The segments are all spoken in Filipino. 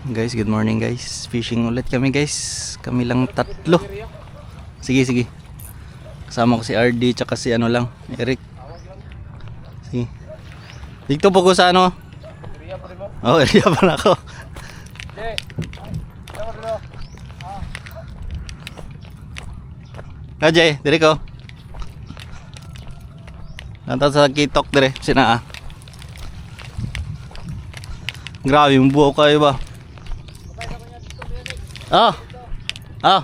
Guys, good morning guys. Fishing ulit kami guys. Kami lang tatlo. Sige, sige. Kasama ko si RD tsaka si ano lang, Eric. Sige. Dito po ko sa ano? Oh, area pa na ako. Ajay, dire ko. Nanta sa kitok dire, sinaa. Grabe yung buo kayo ba? Oh. Oh.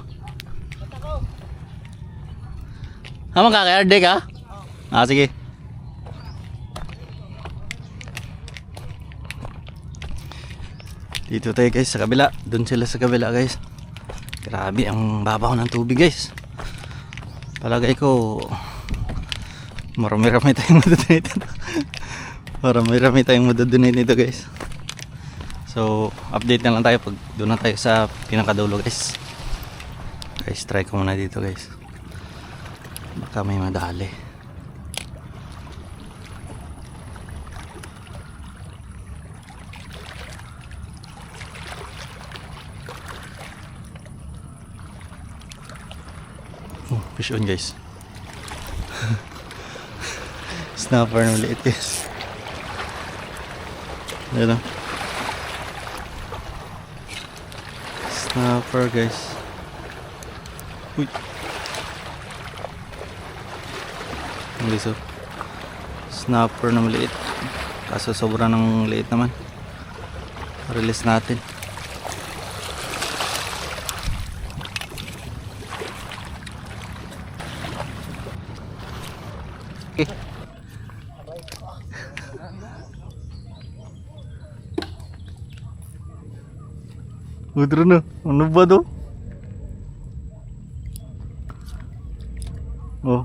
Hamang ka kay RD ka? Ah, sige. Dito tayo guys sa kabila. Doon sila sa kabila guys. Grabe ang babaw ng tubig guys. Palagay ko marami-rami tayong madudunit nito. Marami-rami tayong madudunit nito guys. So update na lang tayo pag doon na tayo sa pinakadulo guys. Guys, try ko muna dito guys. Baka may madali. Oh, fish on guys. Snapper na maliit guys. Ayan o. Snapper guys. Uy. Hindi so. Snapper na maliit. Kaso sobrang ng liit naman. Release natin. Okay. Udro na. Ano ba to? Oh.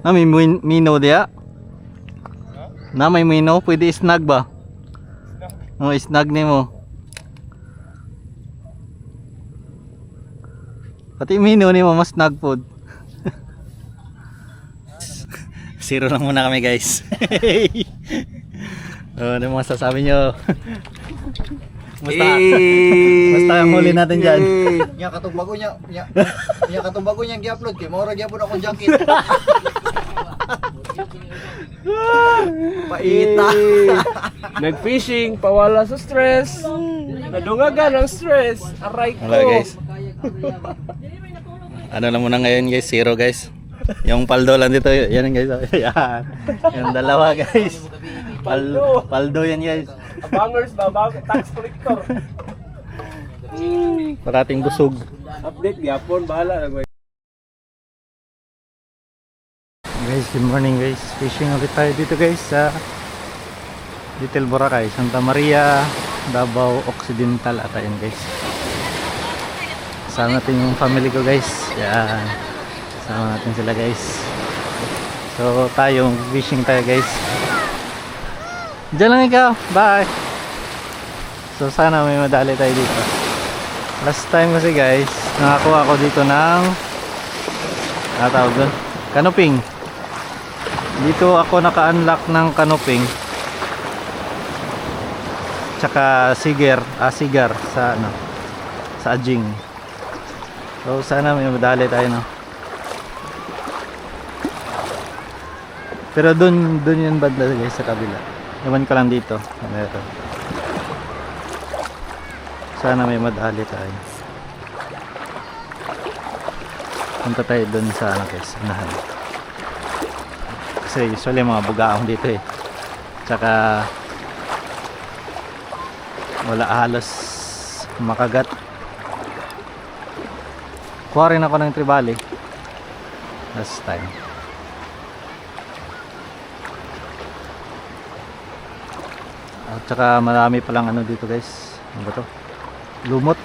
Na may mino dia? Na may mino, pwede snag ba? Oh, snag nimo. Pati mino nimo mas snag pod. Zero lang muna kami guys. Oh, ano mga sasabi nyo? Basta ang huli natin dyan. Nya katong bago nya katong bago nya gi-upload kay mao ra gyapon akong jacket. Paita. Nag-fishing, pawala sa stress. Nadungagan ang stress. Aray ko. Hello guys. Ano lang muna ngayon guys, zero guys. Yung paldo lang dito, yan guys. Yan. Yung dalawa guys. Paldo yan guys. Abangers ba? Tax collector. Parating busog. Update gyapon, bahala na ko. Guys, good morning guys. Fishing ulit tayo dito guys sa Little Boracay, Santa Maria, Davao Occidental at ayun guys. Kasama natin yung family ko guys. Yan. Kasama natin sila guys. So tayo, fishing tayo guys. Diyan lang ikaw. Bye. So sana may madali tayo dito. Last time kasi guys, nakakuha ako dito ng tawag doon, canoping. Dito ako naka-unlock ng canoping. Tsaka sigar sa ano, sa ajing. So sana may madali tayo no. Pero doon yun banda guys sa kabila. Ewan ko lang dito. Meron. Sana may madali tayo. Punta tayo doon sa ano guys, unahan. Kasi usually mga bugaong dito eh. Tsaka wala halos makagat. Kuha rin ako ng tribali last time. At saka marami palang ano dito guys. Ano ba to? Lumot.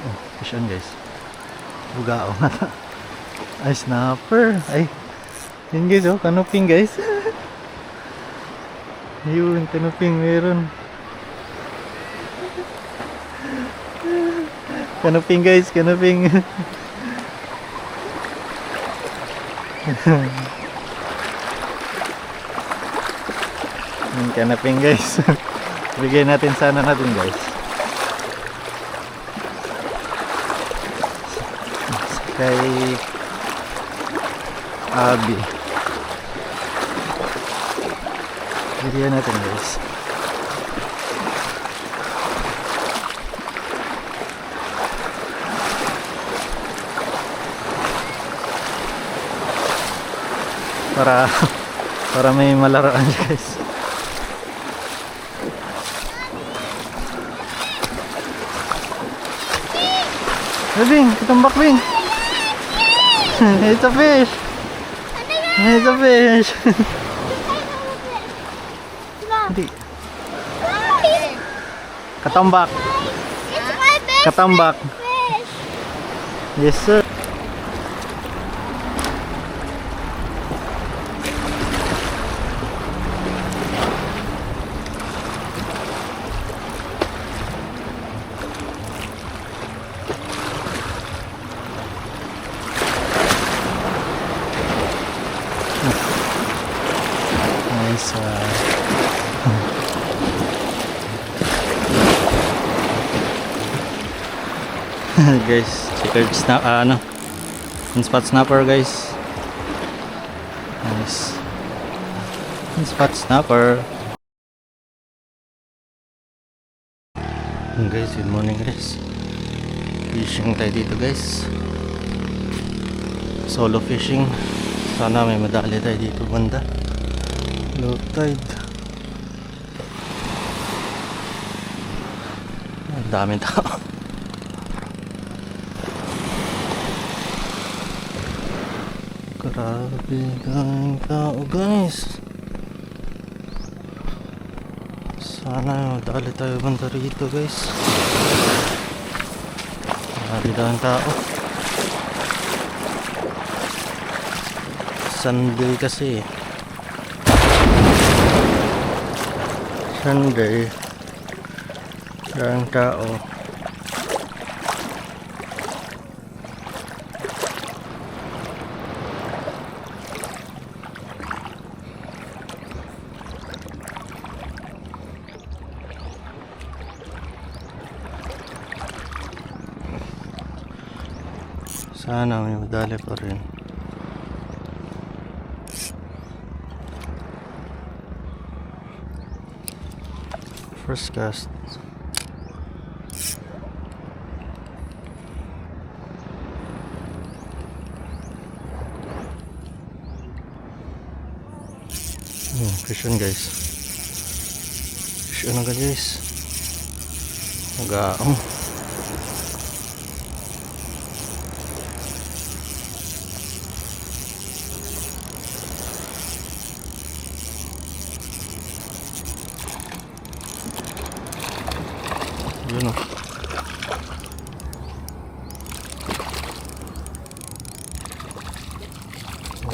Oh, fish on guys. Bugao nga ta. Ay, snapper. Ay, yun guys, oh, kanuping guys. Ayun, kanuping meron. Kanuping guys, kanuping. Yung kanuping guys. Bigay natin sana natin guys. Kay Abi. Bigyan natin guys. Para may malaroan guys. Hey, Bing, katumbak Bing. It's a fish. It's a fish. Hindi. Katambak. It's my best Katambak. fish. Yes sir. Nice. Guys, checkered snap, spot snapper guys. Nice. Spot snapper. Guys, good morning guys. Fishing tayo dito guys. Solo fishing. Sana may madali tayo dito banda. Low tide. Ang daming tao. Grabe ang tao guys. Sana madali tayo banda rito guys. Grabe ang tao. Sunday kasi. Sunday. Ang tao. Sana may madali pa rin. First cast. Fish on guys. Fish on agad guys. Magaong. Yun o.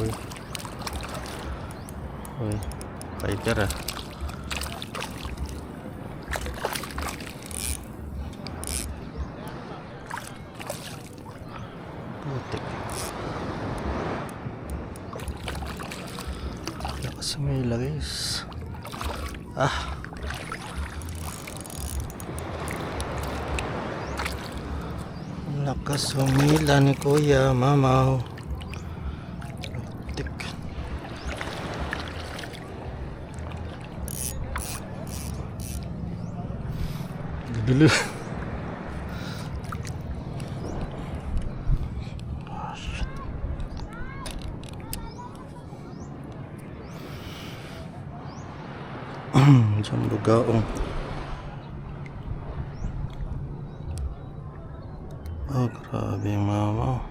Uy. Uy. Fighter ah. Putik. Lakas may guys. Ah. Lakas humila ni Kuya Mamaw. Tik. Dulu. Oh, shit. Diyan bugaong. Oh, grabe yung mama.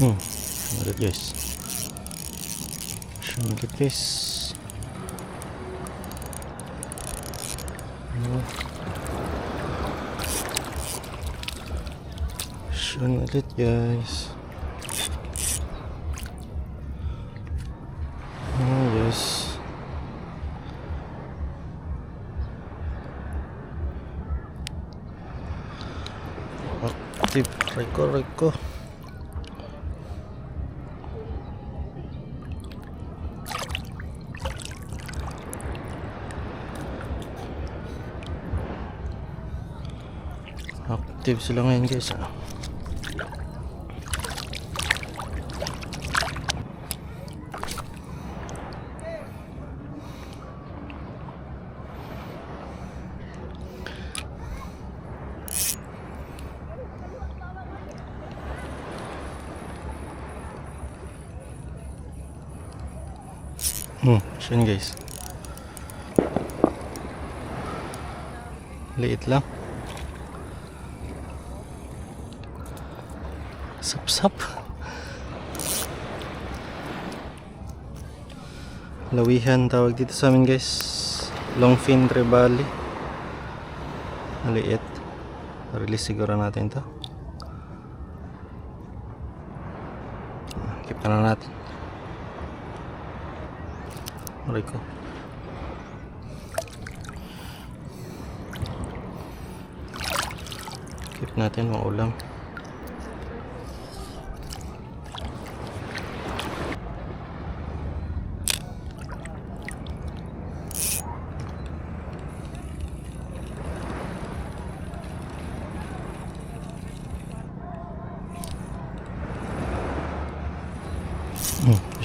Look guys. Look at this. Shun ulit guys. Yes. Aktif. Reko. Active sila ngayon guys. Siya yun guys. Liit lang. Sap. Lawihan tawag dito sa amin guys. Longfin Trevally. Maliit. Release siguro natin to. Keep na natin. Aray ko. Keep natin mga ulam.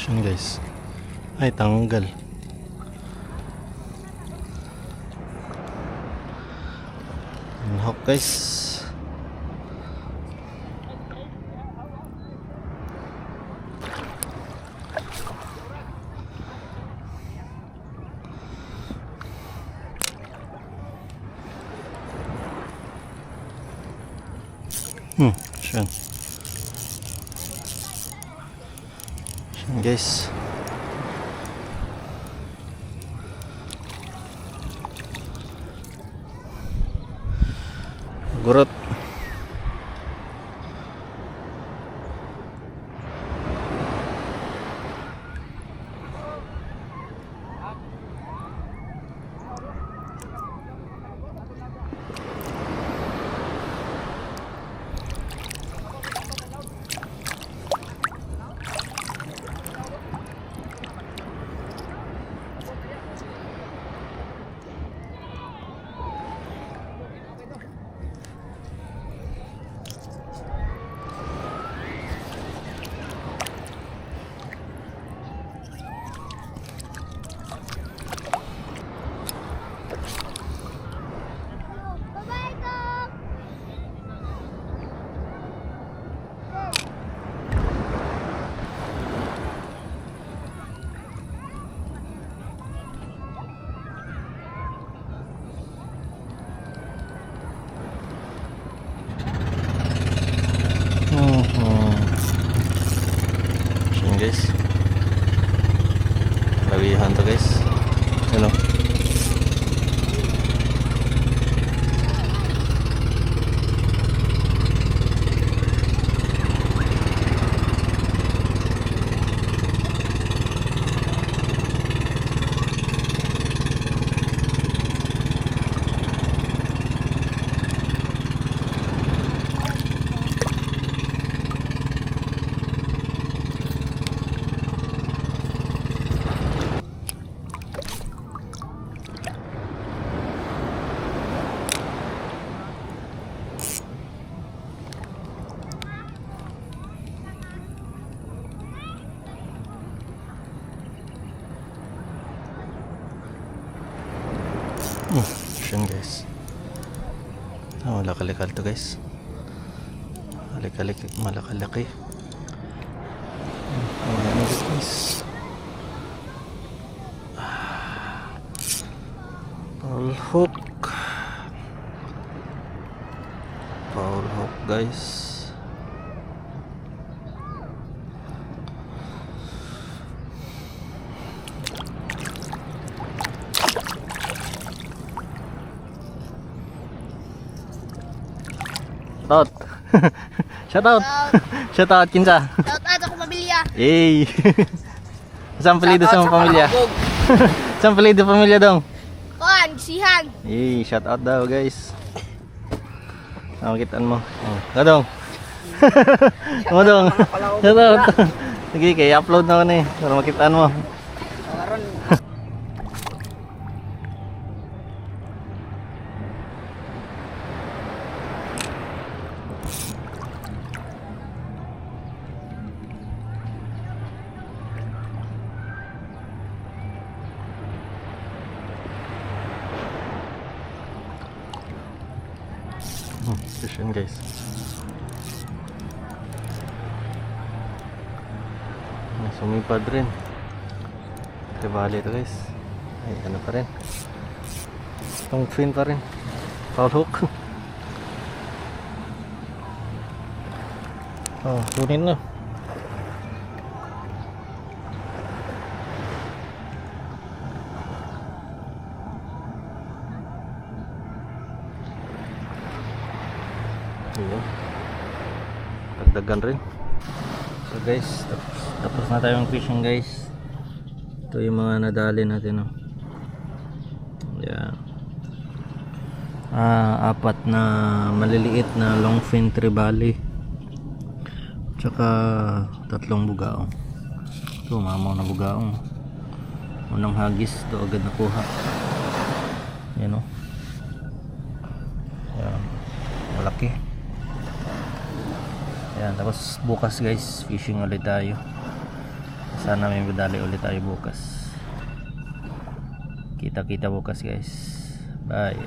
Yan guys. Ay, tanggal. Hawk guys. Schön. Schön guys. Gurot. Yan guys. Lawihan to guys. Ano? Yan guys. Malakalikal to guys. Malakalaki. Ayan guys. Foul hook guys. Shoutout. Shoutout. Shoutout kinsa. Shout out ako pamilya. Yay. Saan palido sa mga pamilya? Saan palido pamilya dong? Kuan, sihan. Yay, shoutout daw guys. Makitaan mo. Oh, gadong. Gadong. Shoutout. Sige, kaya upload na ko na eh. Para makitaan mo. Fish yan guys. Sumipad rin. Tribali ito guys. Ay ano pa rin. Long fin pa rin. Foul hook. Oh, kunin na. Ayan. Dagdagan rin. So guys, tapos na tayong fishing guys. Ito yung mga nadali natin, oh. Ayan. Apat na maliliit na longfin tribali. Tsaka 3 bugaong. Ito, mamaw na bugaong. Unang hagis, ito agad nakuha. Ayan, oh. Ayan. Malaki. Ayan, tapos bukas guys, fishing ulit tayo. Sana may madali ulit tayo bukas. Kita-kita bukas guys. Bye.